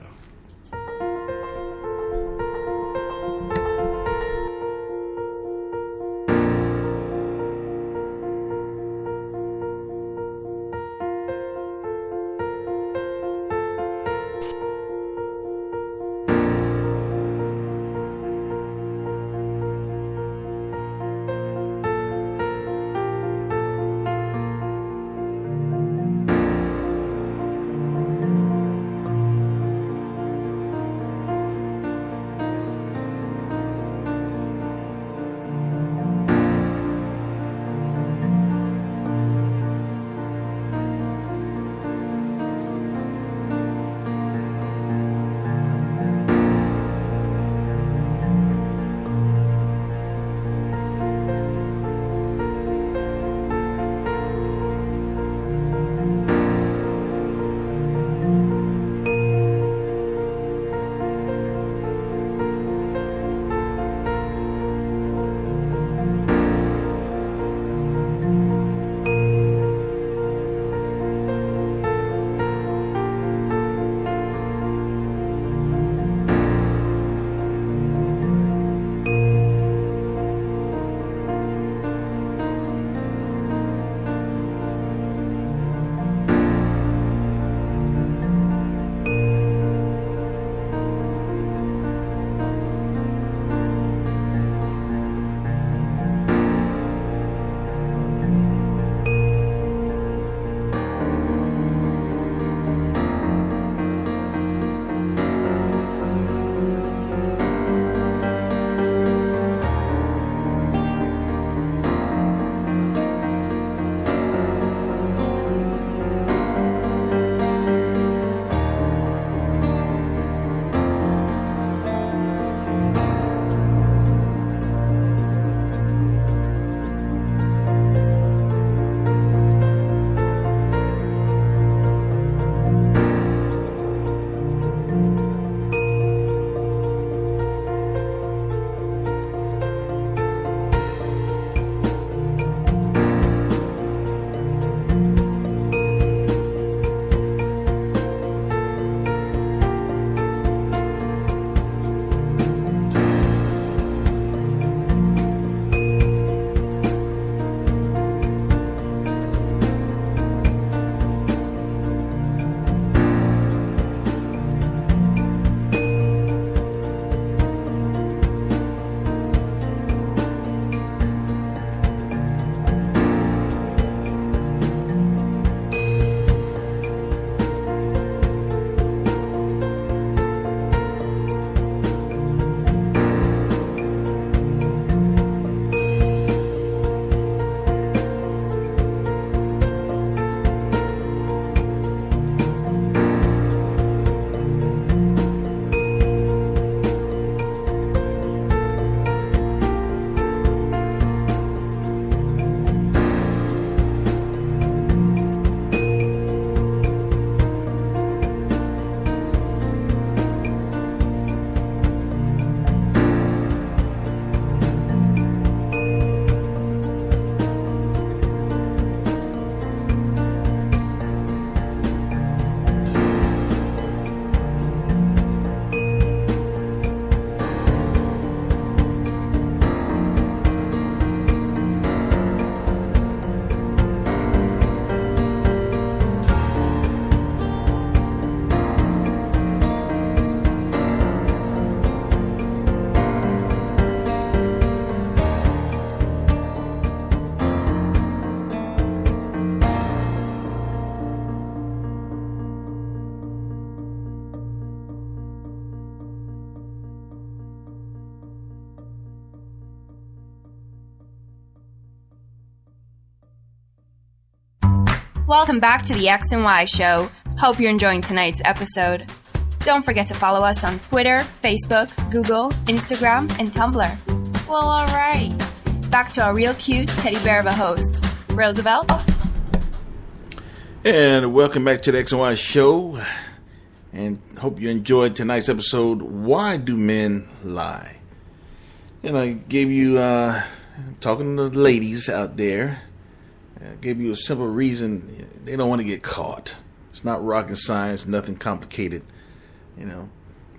D: Welcome back to the X and Y Show. Hope you're enjoying tonight's episode. Don't forget to follow us on Twitter, Facebook, Google, Instagram, and Tumblr. Well, alright. Back to our real cute teddy bear of a host, Roosevelt.
C: And welcome back to the X and Y Show. And hope you enjoyed tonight's episode, Why Do Men Lie? And I gave you, talking to the ladies out there, I gave you a simple reason. They don't want to get caught. It's not rocket science, nothing complicated,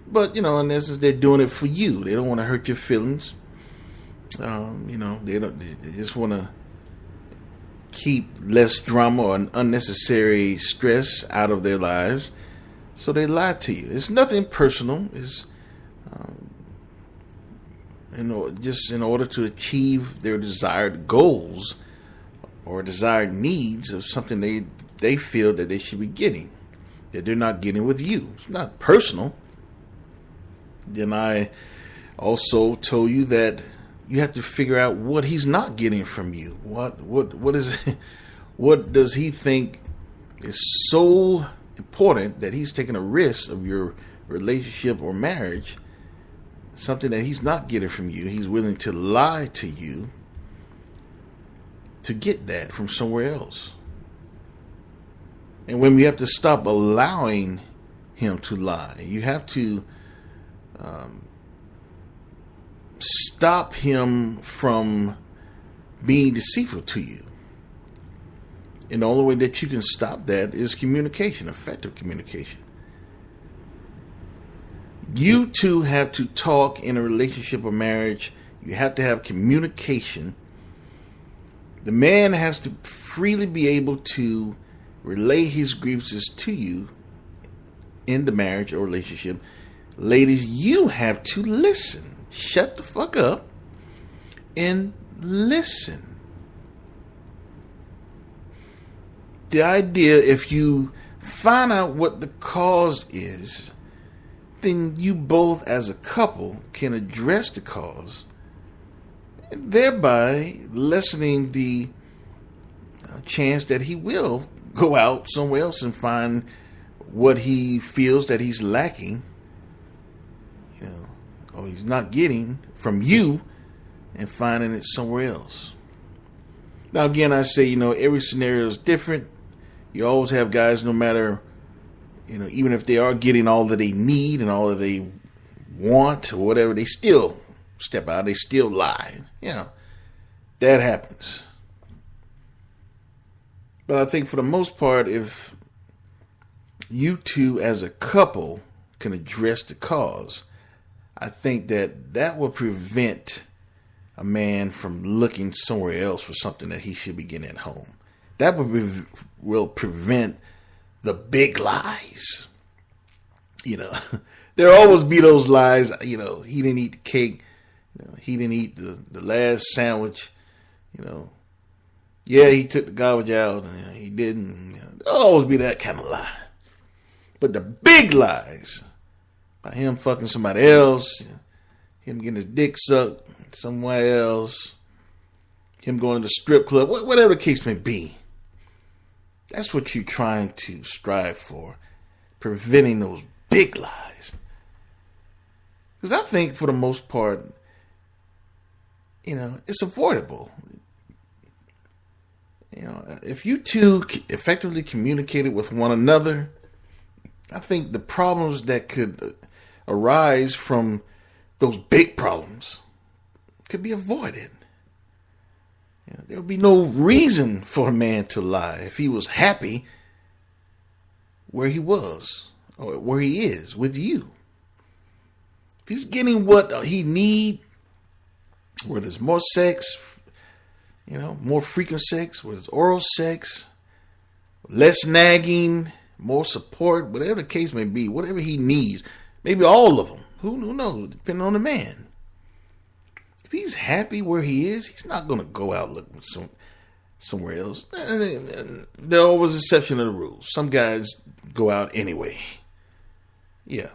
C: But, in essence, they're doing it for you. They don't want to hurt your feelings. They just want to keep less drama or unnecessary stress out of their lives. So they lie to you. It's nothing personal. It's just in order to achieve their desired goals or desired needs of something they feel that they should be getting, that they're not getting with you. It's not personal. Then I also told you that you have to figure out what he's not getting from you. What does he think is so important that he's taking a risk of your relationship or marriage, something that he's not getting from you. He's willing to lie to you to get that from somewhere else. And when we have to stop allowing him to lie, you have to stop him from being deceitful to you. And the only way that you can stop that is communication, effective communication. You two have to talk in a relationship or marriage. You have to have communication. The man has to freely be able to relay his grievances to you in the marriage or relationship. Ladies, you have to listen. Shut the fuck up and listen. The idea, if you find out what the cause is, then you both as a couple can address the cause, thereby lessening the chance that he will go out somewhere else and find what he feels that he's lacking, or he's not getting from you, and finding it somewhere else. Now, again, I say, every scenario is different. You always have guys, no matter, even if they are getting all that they need and all that they want or whatever, they still step out. They still lie. That happens. But I think for the most part, if you two as a couple can address the cause, I think that will prevent a man from looking somewhere else for something that he should be getting at home. That will prevent the big lies. There'll always be those lies. He didn't eat the cake. He didn't eat the last sandwich. Yeah, he took the garbage out. He didn't. There'll always be that kind of lie. But the big lies, by him fucking somebody else, him getting his dick sucked somewhere else, him going to the strip club, whatever the case may be, that's what you're trying to strive for, preventing those big lies. Because I think for the most part, it's avoidable. If you two effectively communicated with one another, I think the problems that could arise from those big problems could be avoided. There would be no reason for a man to lie if he was happy where he was or where he is with you. If he's getting what he needs, whether it's more sex, more frequent sex, whether it's oral sex, less nagging, more support, whatever the case may be, whatever he needs, maybe all of them, who knows, depending on the man. If he's happy where he is, he's not going to go out looking somewhere else. There are always exception to the rules. Some guys go out anyway. Yeah.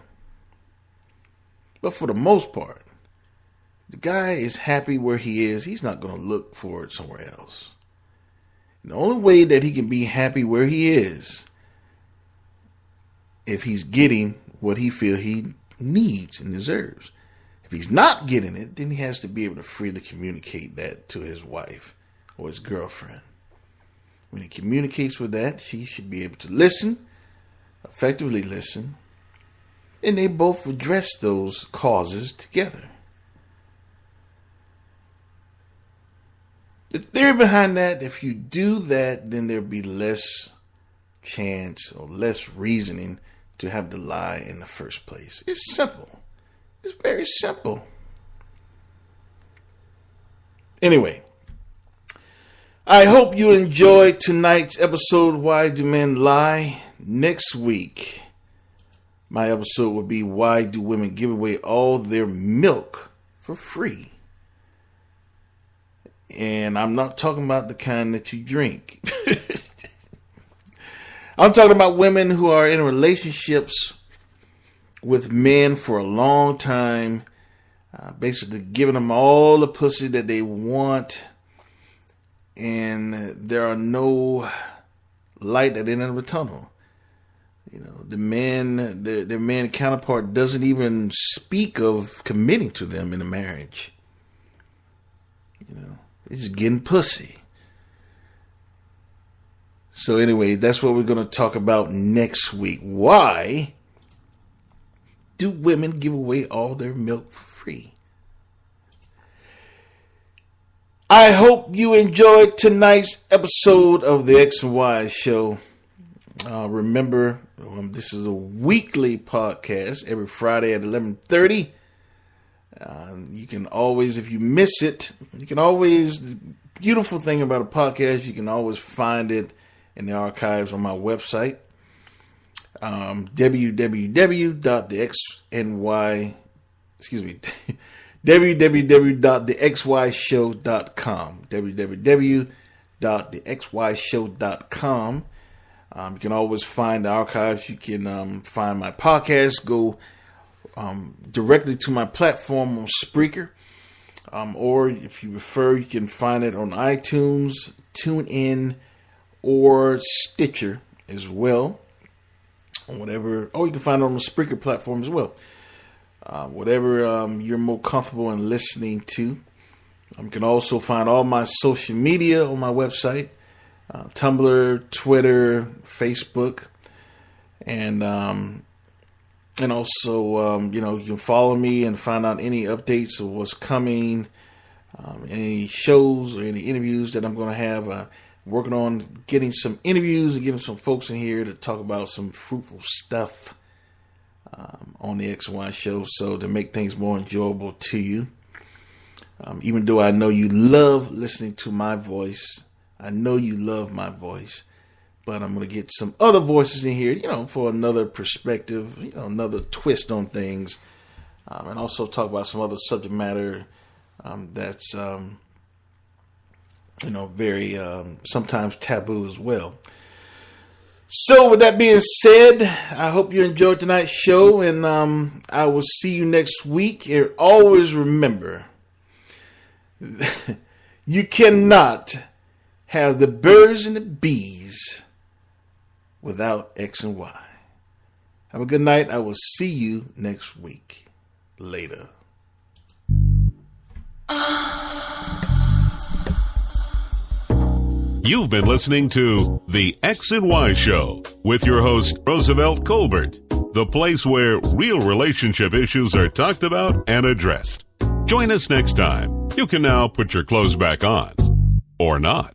C: But for the most part, the guy is happy where he is. He's not going to look for it somewhere else. The only way that he can be happy where he is if he's getting what he feels he needs and deserves. If he's not getting it, then he has to be able to freely communicate that to his wife or his girlfriend. When he communicates with that, she should be able to listen, effectively listen, and they both address those causes together. The theory behind that, if you do that, then there'll be less chance or less reasoning to have to lie in the first place. It's simple. It's very simple. Anyway, I hope you enjoyed tonight's episode, Why Do Men Lie? Next week, my episode will be Why Do Women Give Away All Their Milk for Free? And I'm not talking about the kind that you drink. I'm talking about women who are in relationships with men for a long time, basically giving them all the pussy that they want, and there are no light at the end of the tunnel. You know, the man, their man counterpart doesn't even speak of committing to them in a marriage. You know, it's just getting pussy. So anyway, that's what we're going to talk about next week. Why do women give away all their milk for free? I hope you enjoyed tonight's episode of the X and Y Show. Remember, this is a weekly podcast every Friday at 11:30. You can always, if you miss it, the beautiful thing about a podcast, you can always find it in the archives on my website. www.thexyshow.com. www.thexyshow.com. You can always find the archives. You can find my podcast. Go directly to my platform on Spreaker. Or if you prefer, you can find it on iTunes, TuneIn, or Stitcher as well. Whatever. Oh, you can find it on the Spreaker platform as well. Whatever you're more comfortable in listening to. You can also find all my social media on my website. Tumblr, Twitter, Facebook, and also, you can follow me and find out any updates of what's coming, any shows or any interviews that I'm going to have. Working on getting some interviews and getting some folks in here to talk about some fruitful stuff on the X and Y Show, so to make things more enjoyable to you. Even though I know you love listening to my voice, I know you love my voice, but I'm going to get some other voices in here, for another perspective, another twist on things, and also talk about some other subject matter that's, very sometimes taboo as well. So with that being said, I hope you enjoyed tonight's show, and I will see you next week. And always remember, you cannot have the birds and the bees without X and Y. Have a good night. I will see you next week. Later.
B: You've been listening to The X and Y Show with your host, Roosevelt Colbert, the place where real relationship issues are talked about and addressed. Join us next time. You can now put your clothes back on. Or not.